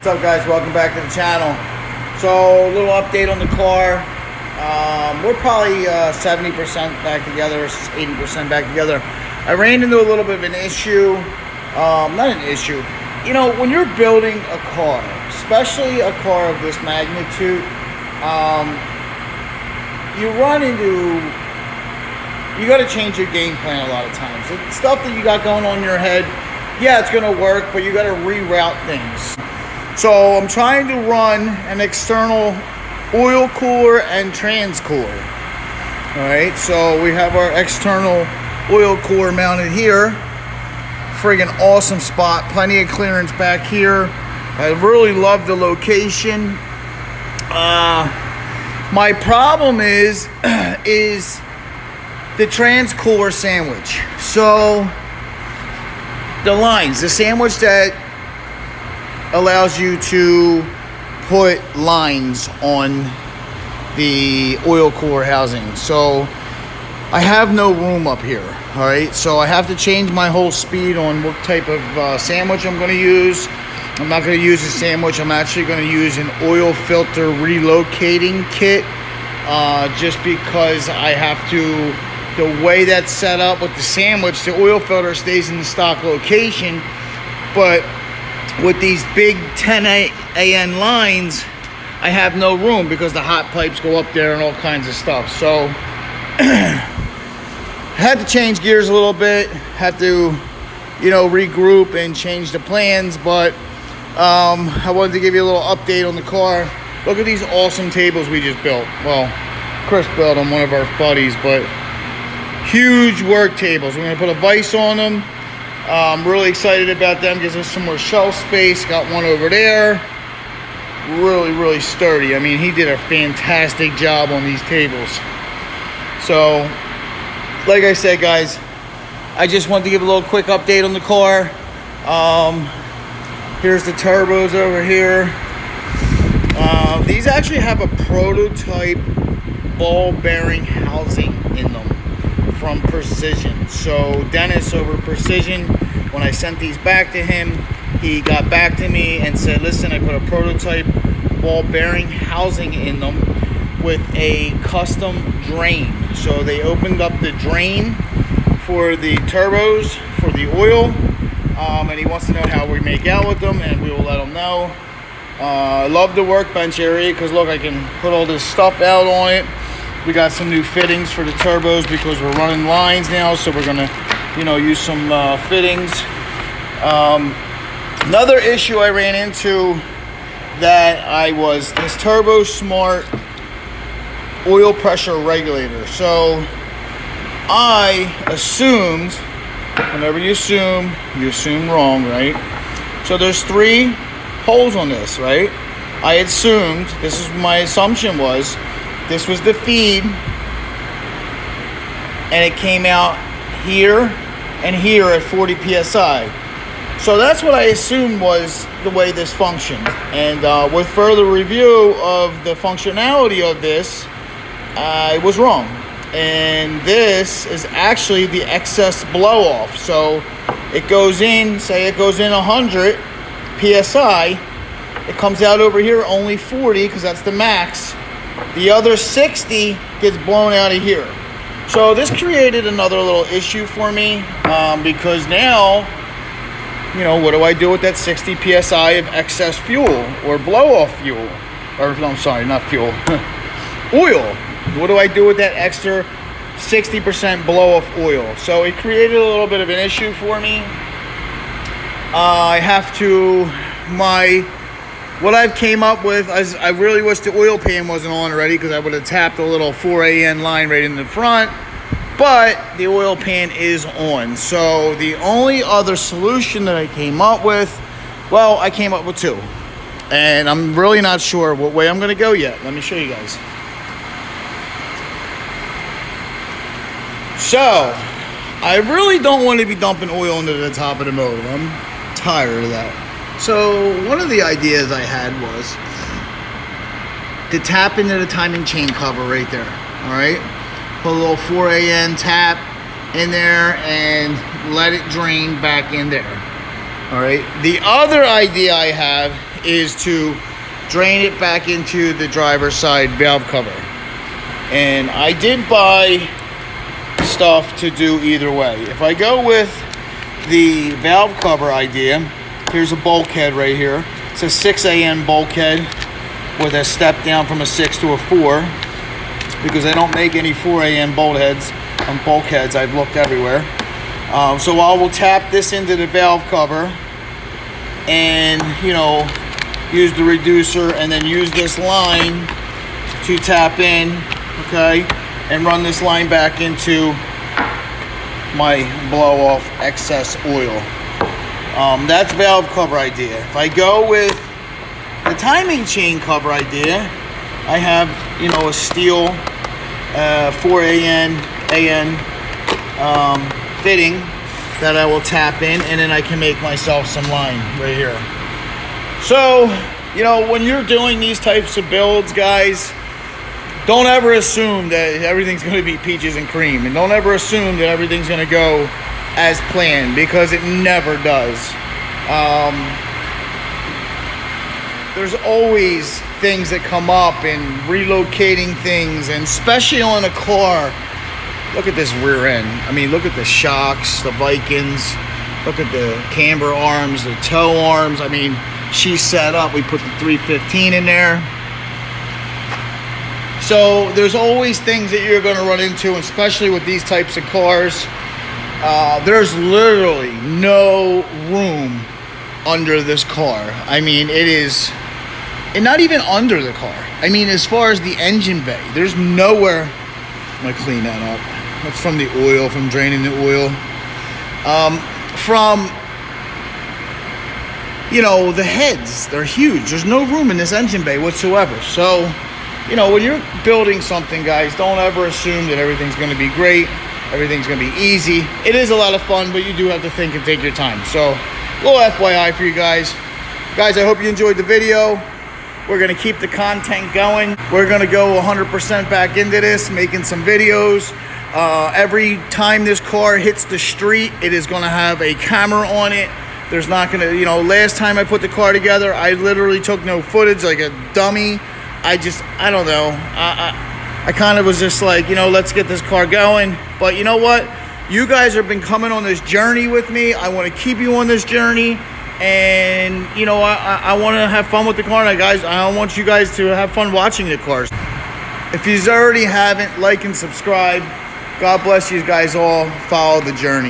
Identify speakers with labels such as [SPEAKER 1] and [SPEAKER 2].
[SPEAKER 1] What's up, guys? Welcome back to the channel. So a little update on the car. We're probably 70% back together, 80% back together. I ran into a little bit of an issue. Not an issue. You know, when you're building a car, especially a car of this magnitude, you got to change your game plan a lot of times. The stuff that you got going on in your head, yeah, it's going to work, but you got to reroute things. So I'm trying to run an external oil cooler and trans cooler. All right, so we have our external oil cooler mounted here. Friggin' awesome spot, plenty of clearance back here. I really love the location. My problem is the trans cooler sandwich. So the lines, the sandwich that allows you to put lines on the oil cooler housing. So I have no room up here. All right, so I have to change my whole speed on what type of sandwich I'm going to use. I'm not going to use a sandwich. I'm actually going to use an oil filter relocating kit, just because I have to, the way that's set up with the sandwich, the oil filter stays in the stock location, but with these big 10 AN lines, I have no room because the hot pipes go up there and all kinds of stuff. So I had to change gears a little bit, had to, you know, regroup and change the plans, but I wanted to give you a little update on the car. Look at these awesome tables we just built. Well, Chris built them, one of our buddies, but huge work tables. We're gonna put a vise on them. I'm really excited about them. Gives us some more shelf space. Got one over there. Really sturdy. I mean, he did a fantastic job on these tables. So, like I said, guys, I just wanted to give a little quick update on the car. Here's the turbos over here. These actually have a prototype ball bearing housing in them from Percision. So Dennis over Percision, when I sent these back to him, he got back to me and said, listen, I put a prototype ball bearing housing in them with a custom drain. So they opened up the drain for the turbos, for the oil, and he wants to know how we make out with them, and we will let him know. I love the workbench area because look, I can put all this stuff out on it. We got some new fittings for the turbos because we're running lines now, so we're gonna, you know, use some fittings. Another issue I ran into this Turbo Smart oil pressure regulator. So I assumed, whenever you assume wrong, right? So there's 3 holes on this, right? I assumed, this is my assumption was, this was the feed, and it came out here and here at 40 PSI. So that's what I assumed was the way this functioned. And with further review of the functionality of this, I was wrong. And this is actually the excess blow off. So it goes in, say it goes in 100 PSI, it comes out over here only 40 because that's the max. The other 60 gets blown out of here. So this created another little issue for me, because now, you know, what do I do with that 60 PSI of excess fuel or blow off fuel? Or no, I'm sorry, not fuel, oil. What do I do with that extra 60% blow off oil? So it created a little bit of an issue for me. I have to, what I've came up with, I really wish the oil pan wasn't on already because I would have tapped a little 4 AN line right in the front, but the oil pan is on. So the only other solution that I came up with, well, I came up with 2. And I'm really not sure what way I'm going to go yet. Let me show you guys. So, I really don't want to be dumping oil into the top of the motor. I'm tired of that. So one of the ideas I had was to tap into the timing chain cover right there. All right, put a little 4 AN tap in there and let it drain back in there. All right, the other idea I have is to drain it back into the driver's side valve cover. And I did buy stuff to do either way. If I go with the valve cover idea, here's a bulkhead right here. It's a 6AN bulkhead with a step down from a 6 to a 4, because they don't make any 4AN bulkheads. I've looked everywhere. So I will tap this into the valve cover and, you know, use the reducer and then use this line to tap in, okay, and run this line back into my blow off excess oil. That's valve cover idea. If I go with the timing chain cover idea, I have, you know, a steel 4AN fitting that I will tap in, and then I can make myself some line right here. So, you know, when you're doing these types of builds, guys, don't ever assume that everything's going to be peaches and cream, and don't ever assume that everything's going to go as planned, because it never does. There's always things that come up, and relocating things, and especially on a car. Look at this rear end. I mean, look at the shocks, the Vikings. Look at the camber arms, the toe arms. I mean, she's set up. We put the 315 in there. So there's always things that you're going to run into, especially with these types of cars. There's literally no room under this car. I mean, it is, and not even under the car. I mean, as far as the engine bay, there's nowhere. I'm going to clean that up. That's from the oil, from draining the oil. From, you know, the heads, they're huge. There's no room in this engine bay whatsoever. So, you know, when you're building something, guys, don't ever assume that everything's going to be great. Everything's going to be easy. It is a lot of fun, but you do have to think and take your time. So, a little FYI for you guys. Guys, I hope you enjoyed the video. We're going to keep the content going. We're going to go 100% back into this, making some videos. Every time this car hits the street, it is going to have a camera on it. There's not going to, you know, last time I put the car together, I literally took no footage, like a dummy. I don't know. I kind of was just like, you know, let's get this car going. But you know what? You guys have been coming on this journey with me. I want to keep you on this journey. And, you know, I want to have fun with the car. And guys, I want you guys to have fun watching the cars. If you already haven't, like and subscribe. God bless you guys all. Follow the journey.